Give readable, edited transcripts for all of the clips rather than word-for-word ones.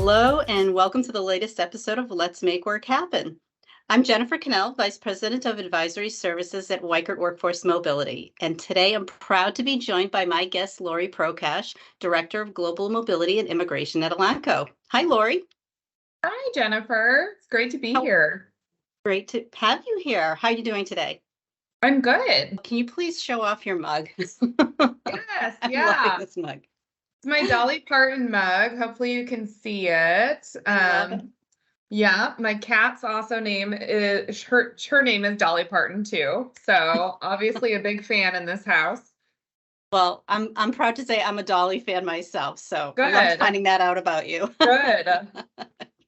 Hello, and welcome to the latest episode of Let's Make Work Happen. I'm Jennifer Connell, Vice President of Advisory Services at Weichert Workforce Mobility, and today I'm proud to be joined by my guest, Lori Prokash, Director of Global Mobility and Immigration at Elanco. Hi, Lori. Hi, Jennifer. It's great to be here. Great to have you here. How are you doing today? I'm good. Can you please show off your mug? Yes, I'm yeah. loving this mug. It's my Dolly Parton mug. Hopefully you can see it. Love it. Yeah, my cat's also name is her name is Dolly Parton too. So obviously a big fan in this house. Well, I'm proud to say I'm a Dolly fan myself, so I love Good. finding that out about you. Good.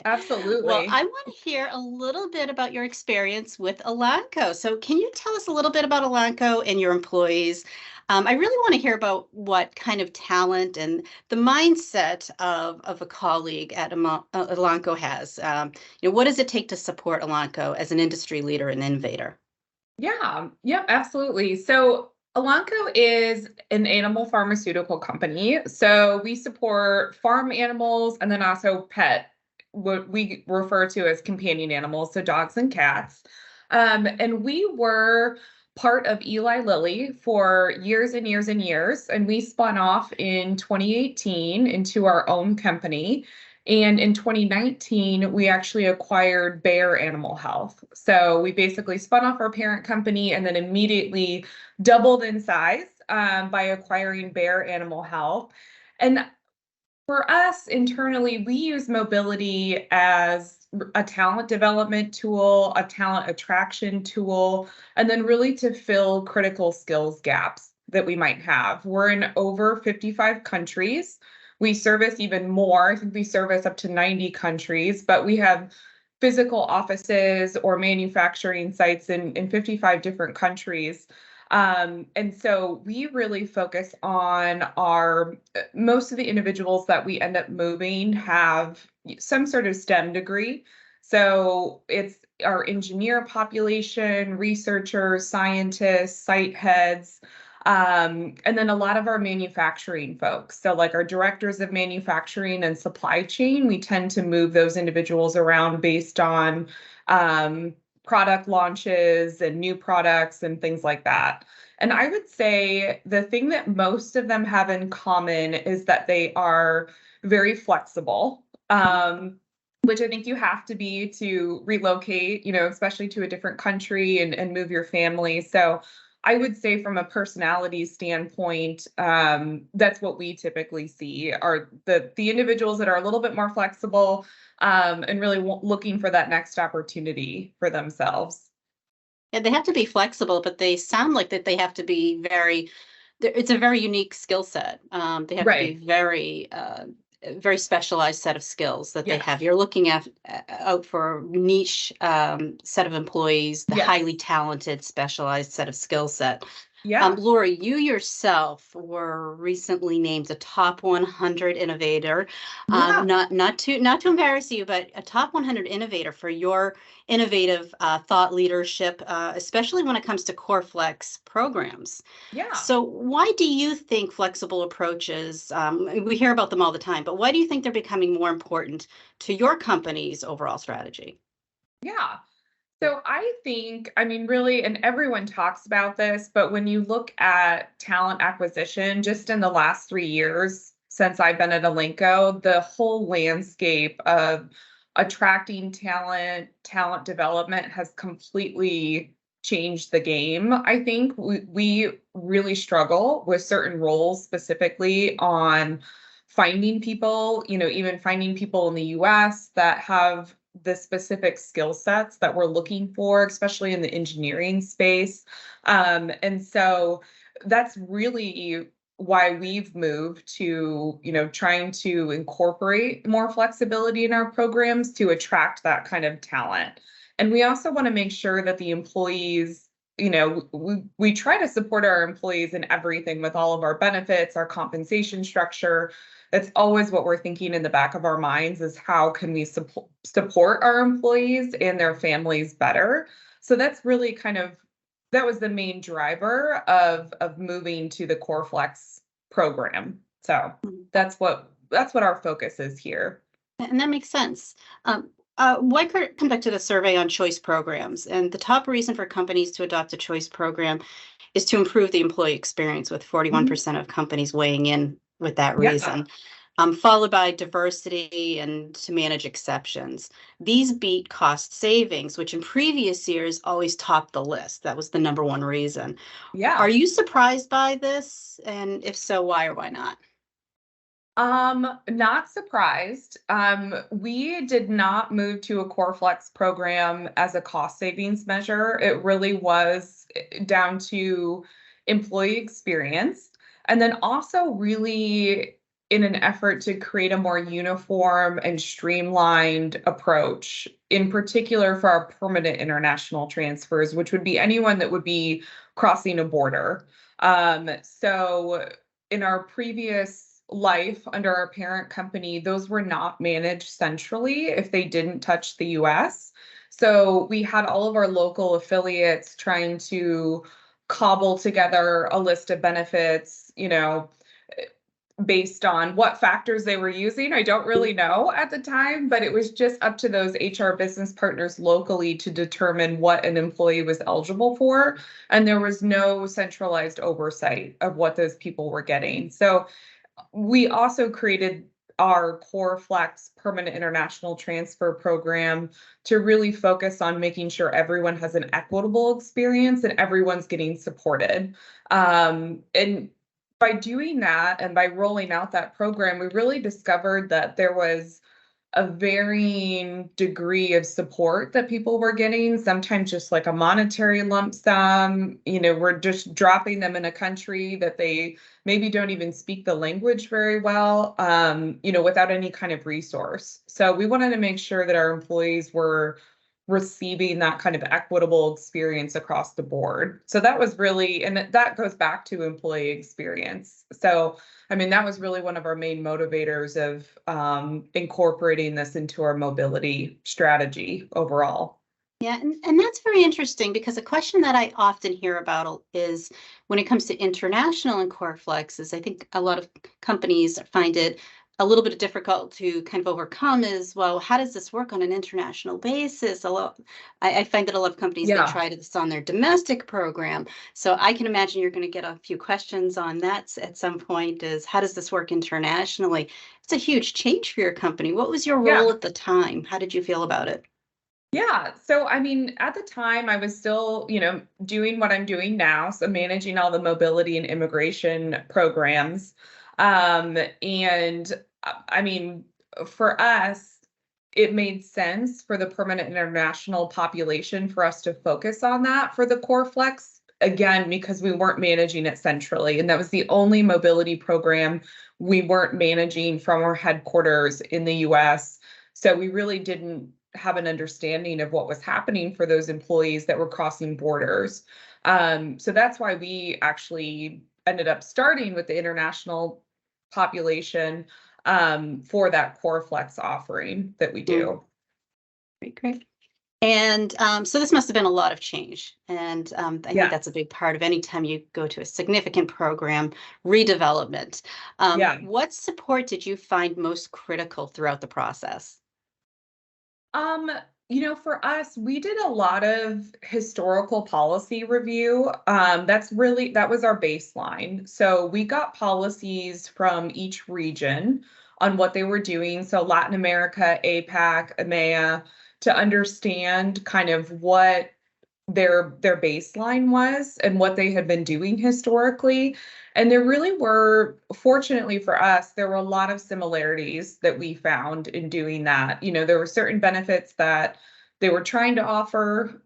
Absolutely. Well, I want to hear a little bit about your experience with Elanco. So can you tell us a little bit about Elanco and your employees? I really want to hear about what kind of talent and the mindset of a colleague at Elanco has. What does it take to support Elanco as an industry leader and innovator? Yeah, absolutely. So Elanco is an animal pharmaceutical company. So we support farm animals and then also what we refer to as companion animals, so dogs and cats. And we were part of Eli Lilly for years and years and years. And we spun off in 2018 into our own company. And in 2019, we actually acquired Bayer Animal Health. So we basically spun off our parent company and then immediately doubled in size by acquiring Bayer Animal Health. And for us internally, we use mobility as a talent development tool, a talent attraction tool, and then really to fill critical skills gaps that we might have. We're in over 55 countries. We service even more. I think we service up to 90 countries, but we have physical offices or manufacturing sites in 55 different countries. And so we really focus on most of the individuals that we end up moving have some sort of STEM degree. So it's our engineer population, researchers, scientists, site heads, and then a lot of our manufacturing folks. So like our directors of manufacturing and supply chain, we tend to move those individuals around based on product launches and new products and things like that. And I would say the thing that most of them have in common is that they are very flexible, which I think you have to be to relocate, especially to a different country and move your family. So I would say from a personality standpoint, that's what we typically see are the individuals that are a little bit more flexible and really looking for that next opportunity for themselves. Yeah, they have to be flexible, but they sound like that they have to be it's a very unique skill set. They have to be very specialized set of skills that they have. You're looking out for a niche set of employees, the highly talented, specialized set of skill set. Lori, you yourself were recently named a top 100 innovator. Not to embarrass you, but a top 100 innovator for your innovative thought leadership, especially when it comes to core flex programs. So why do you think flexible approaches, we hear about them all the time, but why do you think they're becoming more important to your company's overall strategy? So I think, really, and everyone talks about this, but when you look at talent acquisition, just in the last 3 years since I've been at Elanco, the whole landscape of attracting talent development has completely changed the game. I think we really struggle with certain roles, specifically on finding people, even finding people in the US that have the specific skill sets that we're looking for, especially in the engineering space. And so that's really why we've moved to, trying to incorporate more flexibility in our programs to attract that kind of talent. And we also want to make sure that the employees, we try to support our employees in everything with all of our benefits, our compensation structure. That's always what we're thinking in the back of our minds is how can we support our employees and their families better. So that's really that was the main driver of moving to the Core Flex program. So that's what our focus is here. And that makes sense. Weicker conducted a survey on choice programs, and the top reason for companies to adopt a choice program is to improve the employee experience, with 41% of companies weighing in with that Yeah. reason, followed by diversity and to manage exceptions. These beat cost savings, which in previous years always topped the list. That was the number one reason. Are Yeah. you surprised by this? And if so, why or why not? Not surprised. We did not move to a Core Flex program as a cost savings measure. It really was down to employee experience. And then also really in an effort to create a more uniform and streamlined approach, in particular for our permanent international transfers, which would be anyone that would be crossing a border. So in our previous life under our parent company, those were not managed centrally if they didn't touch the US. So we had all of our local affiliates trying to cobble together a list of benefits, based on what factors they were using. I don't really know at the time, but it was just up to those HR business partners locally to determine what an employee was eligible for. And there was no centralized oversight of what those people were getting. So we also created our Core Flex permanent international transfer program to really focus on making sure everyone has an equitable experience and everyone's getting supported. And by doing that and by rolling out that program, we really discovered that there was a varying degree of support that people were getting, sometimes just like a monetary lump sum. We're just dropping them in a country that they maybe don't even speak the language very well, without any kind of resource. So we wanted to make sure that our employees were receiving that kind of equitable experience across the board. So that was really, and that goes back to employee experience. So that was really one of our main motivators of incorporating this into our mobility strategy overall. Yeah, and that's very interesting, because a question that I often hear about is when it comes to international and core flexes, I think a lot of companies find it a little bit difficult to kind of overcome is, well, how does this work on an international basis? I find that a lot of companies, they Yeah. try this on their domestic program. So I can imagine you're going to get a few questions on that at some point, is how does this work internationally? It's a huge change for your company. What was your role Yeah. at the time? How did you feel about it? Yeah. So, at the time, I was still, doing what I'm doing now. So, managing all the mobility and immigration programs. And for us, it made sense for the permanent international population for us to focus on that for the Core Flex, again, because we weren't managing it centrally. And that was the only mobility program we weren't managing from our headquarters in the US. So, we really didn't have an understanding of what was happening for those employees that were crossing borders. So that's why we actually ended up starting with the international population for that Core Flex offering that we do. Great, great. And so this must have been a lot of change. And I think that's a big part of any time you go to a significant program redevelopment. What support did you find most critical throughout the process? For us, we did a lot of historical policy review. That was our baseline. So we got policies from each region on what they were doing. So Latin America, APAC, EMEA, to understand kind of what their baseline was and what they had been doing historically. And there really were, fortunately for us, there were a lot of similarities that we found in doing that. There were certain benefits that they were trying to offer,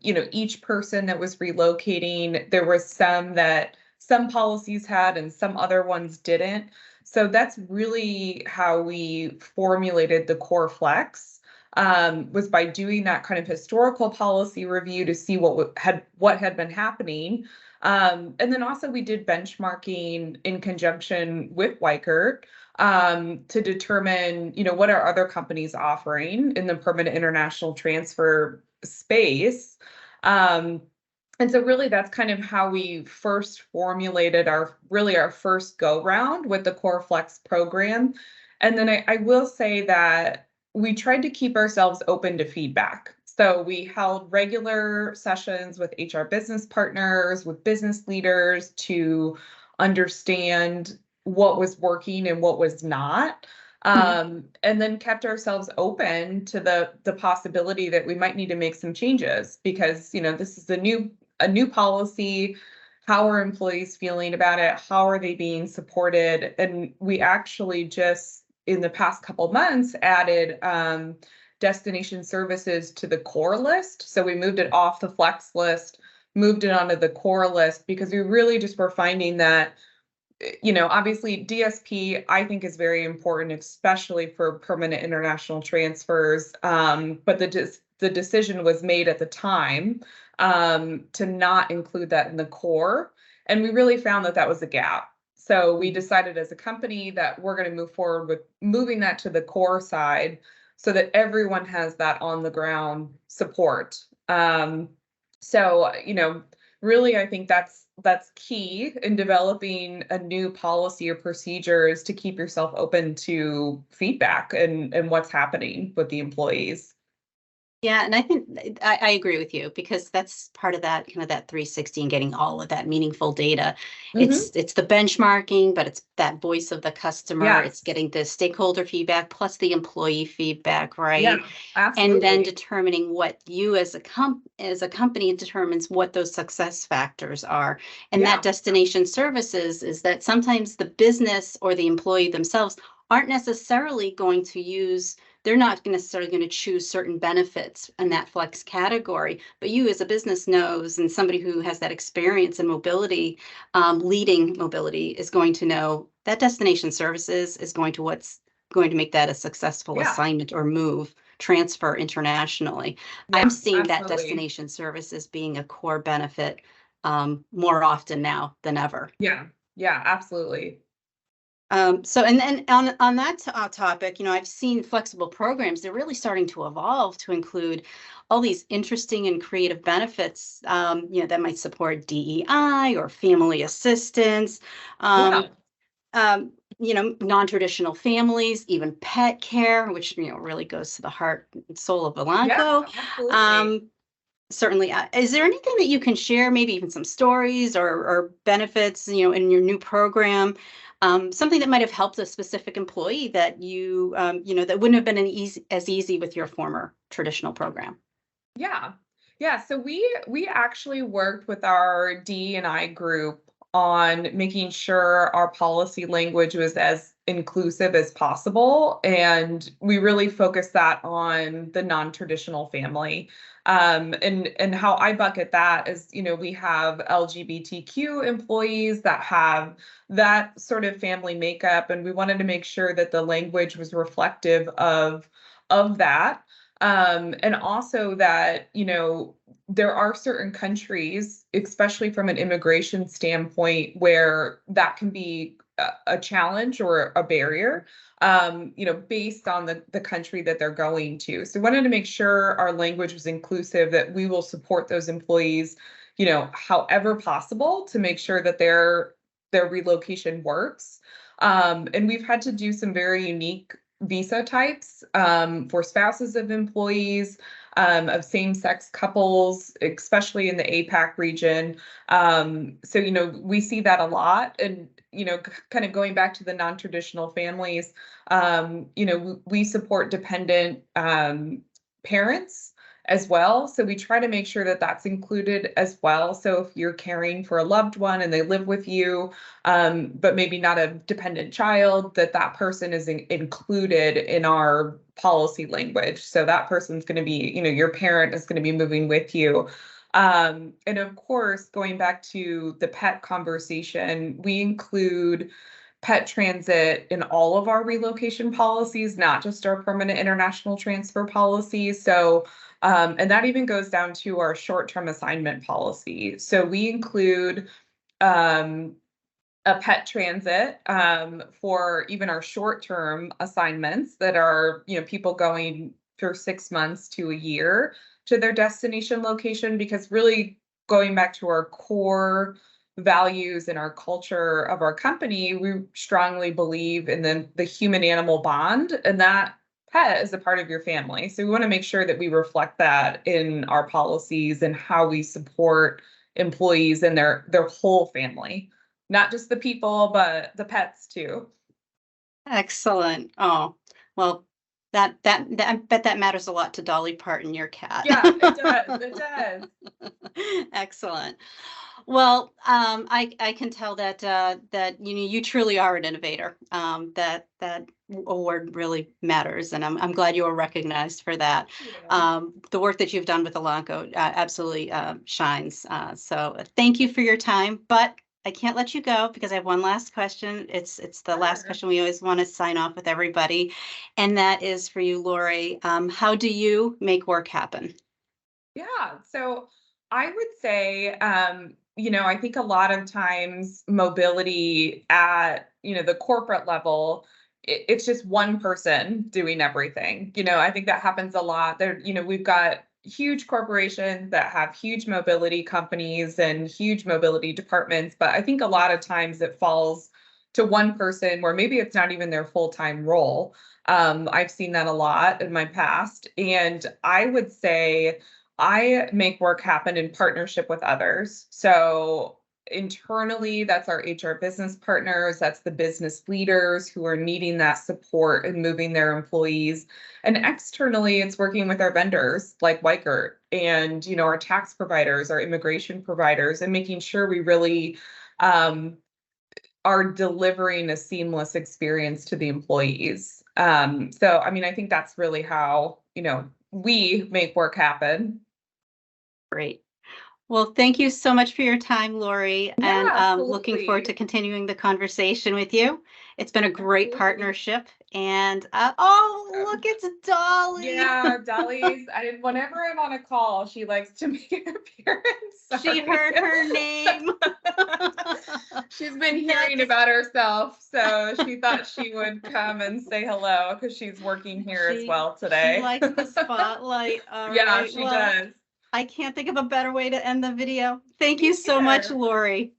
each person that was relocating. There were some that some policies had and some other ones didn't. So that's really how we formulated the Core Flex. Was by doing that kind of historical policy review to see what had been happening. And then also we did benchmarking in conjunction with Weicker to determine, what are other companies offering in the permanent international transfer space. And so really that's kind of how we first formulated our first go round with the Core Flex program. And then I will say that we tried to keep ourselves open to feedback. So we held regular sessions with HR business partners, with business leaders to understand what was working and what was not. And then kept ourselves open to the possibility that we might need to make some changes because, this is a new policy. How are employees feeling about it? How are they being supported? And we actually just in the past couple months added destination services to the core list. So we moved it off the flex list, moved it onto the core list because we really just were finding that obviously DSP I think is very important, especially for permanent international transfers. But the decision was made at the time to not include that in the core. And we really found that that was a gap. So we decided as a company that we're going to move forward with moving that to the core side so that everyone has that on the ground support. So, really, I think that's key in developing a new policy or procedures to keep yourself open to feedback and what's happening with the employees. Yeah, and I think I agree with you because that's part of that kind of that 360 and getting all of that meaningful data. Mm-hmm. It's the benchmarking, but it's that voice of the customer. It's Yes. getting the stakeholder feedback plus the employee feedback, Yeah, right? And then absolutely. determining what you as a company determines what those success factors are. And that Yeah. destination services is that sometimes the business or the employee themselves aren't necessarily going to use they're not necessarily going to choose certain benefits in that flex category, but you as a business knows, and somebody who has that experience in mobility, leading mobility, is going to know that destination services is what's going to make that a successful Yeah. assignment or move transfer internationally. Yeah, I'm seeing that absolutely. destination services being a core benefit more often now than ever. Yeah. Yeah, absolutely. So, and then on that topic, I've seen flexible programs. They're really starting to evolve to include all these interesting and creative benefits, that might support DEI or family assistance, Yeah. non-traditional families, even pet care, which, really goes to the heart and soul of Yeah, Elanco. absolutely. Um, Certainly. Is there anything that you can share, maybe even some stories or benefits, in your new program, something that might have helped a specific employee that that wouldn't have been as easy with your former traditional program? Yeah. Yeah. So we actually worked with our D&I group on making sure our policy language was as inclusive as possible. And we really focused that on the non-traditional family. And how I bucket that is, we have LGBTQ employees that have that sort of family makeup, and we wanted to make sure that the language was reflective of that. And also that, there are certain countries, especially from an immigration standpoint, where that can be a challenge or a barrier, based on the country that they're going to. So we wanted to make sure our language was inclusive, that we will support those employees, however possible to make sure that their relocation works. And we've had to do some very unique visa types for spouses of employees, of same-sex couples, especially in the APAC region. So, we see that a lot. And, kind of going back to the non-traditional families, we support dependent parents as well. So we try to make sure that that's included as well. So if you're caring for a loved one and they live with you, but maybe not a dependent child, that person is included in our policy language. So that person's going to be, your parent is going to be moving with you. And of course, going back to the pet conversation, we include pet transit in all of our relocation policies, not just our permanent international transfer policy. So, and that even goes down to our short-term assignment policy. So we include a pet transit for even our short-term assignments that are, people going for 6 months to a year to their destination location, because really going back to our core values and our culture of our company, we strongly believe in the human animal bond, and that pet is a part of your family. So we want to make sure that we reflect that in our policies and how we support employees and their whole family, not just the people, but the pets too. Excellent. Oh, well, I bet that matters a lot to Dolly Parton, your cat. Yeah, it does. It does. Excellent. Well, I can tell that that you truly are an innovator. That award really matters, and I'm glad you were recognized for that. Yeah. The work that you've done with Elanco absolutely shines. So thank you for your time, but I can't let you go because I have one last question. It's the last Sure. question we always want to sign off with everybody, and that is for you, Lori. How do you make work happen? Yeah. So I would say, I think a lot of times mobility at, the corporate level, it's just one person doing everything. I think that happens a lot there. We've got huge corporations that have huge mobility companies and huge mobility departments, but I think a lot of times it falls to one person where maybe it's not even their full-time role. I've seen that a lot in my past. And I would say, I make work happen in partnership with others. So internally, that's our HR business partners, that's the business leaders who are needing that support and moving their employees. And externally, it's working with our vendors like Weichert and our tax providers, our immigration providers, and making sure we really are delivering a seamless experience to the employees. So I mean, I think that's really how we make work happen. Great. Well, thank you so much for your time, Lori, and Yeah, looking forward to absolutely. continuing the conversation with you. It's been a great Absolutely. partnership, and oh, look, Um, it's Dolly. yeah, whenever I'm on a call, she likes to make an appearance. She Sorry. heard her name. She's been hearing That's about herself, so she thought she would come and say hello because she's working here as well she today. likes the spotlight. All Yeah, right. she Well, does. I can't think of a better way to end the video. Thank you Me so much, either. Lori.